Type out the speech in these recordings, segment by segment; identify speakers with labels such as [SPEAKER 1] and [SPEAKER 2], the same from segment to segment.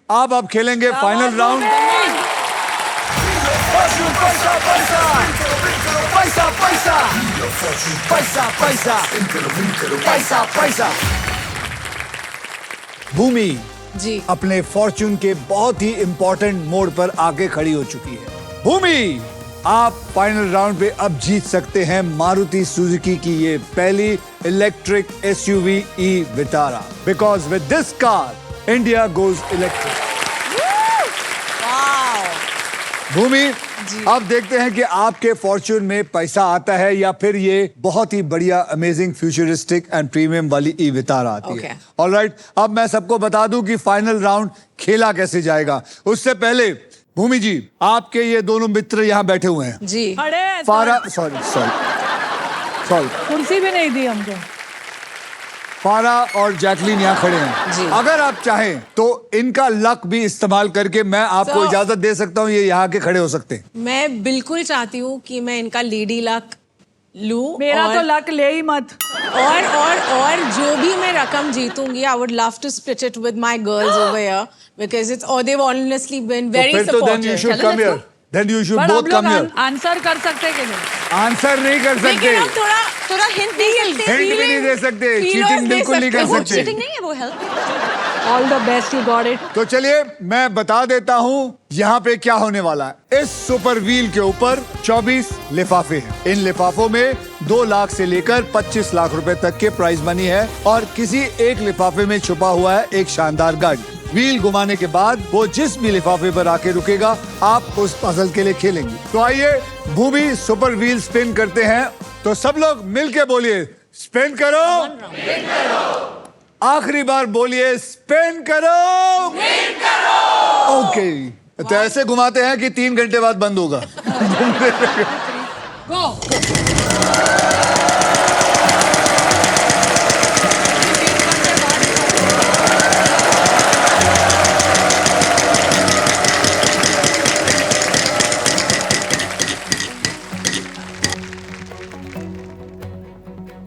[SPEAKER 1] आप अब खेलेंगे फाइनल राउंड।
[SPEAKER 2] पैसा पैसा पैसा पैसा पैसा पैसा पैसा पैसा।
[SPEAKER 1] भूमि
[SPEAKER 3] जी
[SPEAKER 1] अपने फॉर्च्यून के बहुत ही इंपॉर्टेंट मोड़ पर आके खड़ी हो चुकी है। भूमि, आप फाइनल राउंड पे अब जीत सकते हैं मारुति सुजुकी की ये पहली electric SUV e Vitara, because with this car India goes electric. Bhumi, अब देखते हैं कि आपके फॉर्च्यून में पैसा आता है या फिर ये बहुत ही बढ़िया अमेजिंग फ्यूचरिस्टिक एंड प्रीमियम वाली ई विटारा आती है। ऑलराइट, अब मैं सबको बता दूं कि फाइनल राउंड खेला कैसे जाएगा। उससे पहले भूमि जी, आपके ये दोनों मित्र यहाँ बैठे हुए हैं
[SPEAKER 3] जी।
[SPEAKER 1] फारा, सॉरी
[SPEAKER 4] कुर्सी भी नहीं दी हमको।
[SPEAKER 1] फारा और जैकलीन यहाँ खड़े हैं। अगर आप चाहें तो इनका लक भी इस्तेमाल करके मैं आपको इजाजत दे सकता हूँ, ये यहाँ के खड़े हो सकते हैं।
[SPEAKER 3] मैं बिल्कुल चाहती हूँ कि मैं इनका लेडी लक लूं।
[SPEAKER 4] मेरा तो लक ले ही मत।
[SPEAKER 3] और जो भी मैं रकम जीतूंगी, I would love to split it with my girls over here because it's और they've honestly been very supportive.
[SPEAKER 1] Then you should both come here.
[SPEAKER 4] Answer कर सकते कि नहीं?
[SPEAKER 1] आंसर नहीं कर सकते।
[SPEAKER 3] लेकिन हम थोड़ा हिंट दे सकते हैं।
[SPEAKER 1] हिंट भी नहीं दे सकते। चीटिंग बिल्कुल नहीं कर सकते।
[SPEAKER 3] चीटिंग नहीं है वो, help.
[SPEAKER 4] All the best, you got it.
[SPEAKER 1] तो चलिए मैं बता देता हूँ यहाँ पे क्या होने वाला है। इस सुपर व्हील के ऊपर 24 लिफाफे हैं। इन लिफाफों में 2 लाख से लेकर 25 लाख रुपए तक के प्राइज मनी है और किसी एक लिफाफे में छुपा हुआ है एक शानदार गाड़ी। व्हील घुमाने के बाद वो जिस भी लिफाफे पर आके रुकेगा, आप उस पजल के लिए खेलेंगे। तो आइए भूमि सुपर व्हील स्पिन करते हैं। तो सब लोग मिलके बोलिए, स्पिन करो। आखिरी बार बोलिए, स्पिन करो। ओके, तो ऐसे घुमाते हैं कि 3 घंटे बाद बंद होगा।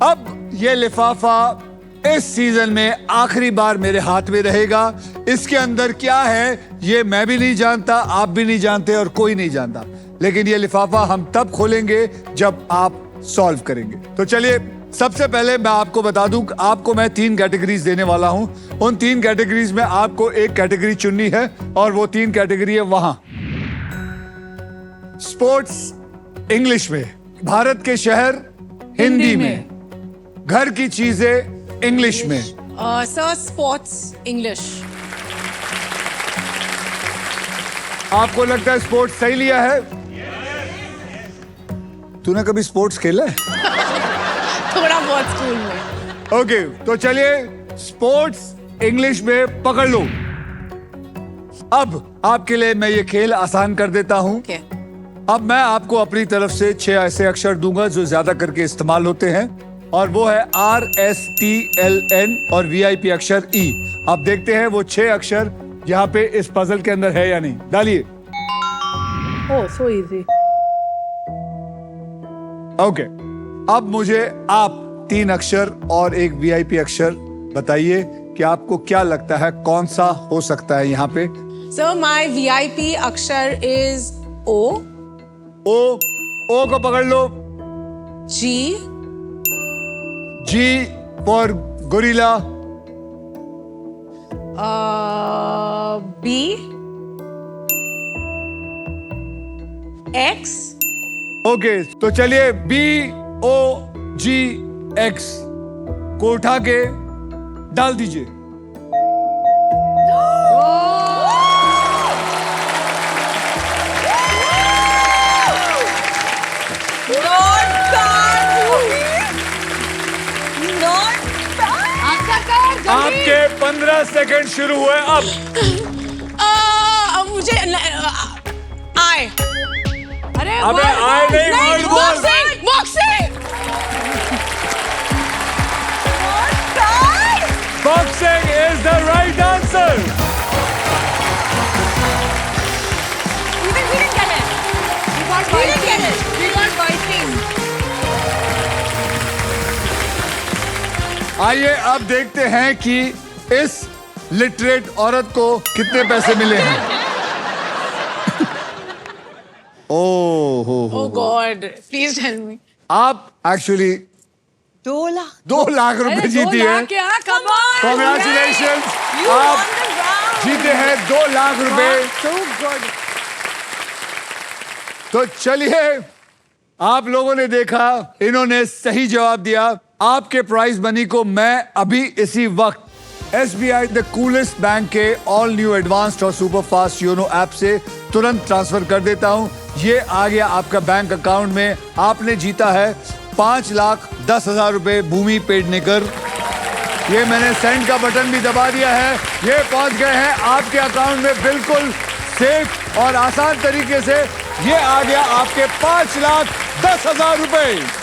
[SPEAKER 1] अब ये लिफाफा इस सीजन में आखिरी बार मेरे हाथ में रहेगा। इसके अंदर क्या है ये मैं भी नहीं जानता, आप भी नहीं जानते और कोई नहीं जानता। लेकिन ये लिफाफा हम तब खोलेंगे जब आप सॉल्व करेंगे। तो चलिए सबसे पहले मैं आपको बता दूं कि आपको मैं 3 कैटेगरीज देने वाला हूं। उन 3 कैटेगरीज में आपको एक कैटेगरी चुननी है और वो 3 कैटेगरी है वहां। स्पोर्ट्स इंग्लिश में, भारत के शहर हिंदी में, घर की चीजें इंग्लिश में।
[SPEAKER 3] Sir sports English.
[SPEAKER 1] आपको लगता है स्पोर्ट्स सही लिया है? तूने कभी स्पोर्ट्स खेला है?
[SPEAKER 3] थोड़ा बहुत स्कूल में।
[SPEAKER 1] ओके, तो चलिए स्पोर्ट्स इंग्लिश में पकड़ लो। अब आपके लिए मैं ये खेल आसान कर देता हूं। अब मैं आपको अपनी तरफ से 6 ऐसे अक्षर दूंगा जो ज्यादा करके इस्तेमाल होते हैं और वो है RSTLN और VIP अक्षर E। अब देखते हैं वो 6 अक्षर यहाँ पे इस पजल के अंदर है या नहीं। डालिए।
[SPEAKER 4] ओह सो इजी।
[SPEAKER 1] ओके, अब मुझे आप 3 अक्षर और एक VIP अक्षर बताइए कि आपको क्या लगता है कौन सा हो सकता है यहाँ पे।
[SPEAKER 3] सर माय VIP अक्षर इज O।
[SPEAKER 1] ओ को पकड़ लो। G for gorilla.
[SPEAKER 3] B X।
[SPEAKER 1] Okay, तो चलिए BOGX को उठा के डाल दीजिए। आपके 15 सेकंड शुरू हुए। अब
[SPEAKER 3] मुझे आए।
[SPEAKER 4] अरे
[SPEAKER 1] अबे आए नहीं,
[SPEAKER 3] boxing boxing
[SPEAKER 1] boxing is the right answer. आइए अब देखते हैं कि इस लिटरेट औरत को कितने पैसे मिले हैं? ओह हो
[SPEAKER 3] Oh God, please tell me.
[SPEAKER 1] आप एक्चुअली
[SPEAKER 2] 2 लाख
[SPEAKER 1] 2 लाख रुपए जीती है।
[SPEAKER 4] क्या come on
[SPEAKER 1] कॉन्ग्रेचुलेशन,
[SPEAKER 3] You
[SPEAKER 1] आप
[SPEAKER 3] won the round.
[SPEAKER 1] जीते हैं 2 लाख रुपए।
[SPEAKER 3] So good.
[SPEAKER 1] तो चलिए, आप लोगों ने देखा, इन्होंने सही जवाब दिया। आपके प्राइज मनी को मैं अभी इसी वक्त SBI द कूलेस्ट बैंक के ऑल न्यू एडवांस्ड और सुपर फास्ट योनो ऐप से तुरंत ट्रांसफर कर देता हूं। ये आ गया आपका बैंक अकाउंट में। आपने जीता है 5,10,000 रुपए भूमि पेडनेकर। ये मैंने सेंड का बटन भी दबा दिया है। ये पहुंच गए हैं आपके अकाउंट में बिल्कुल सेफ और आसान तरीके से। ये आ गया आपके 5,10,000 रुपए।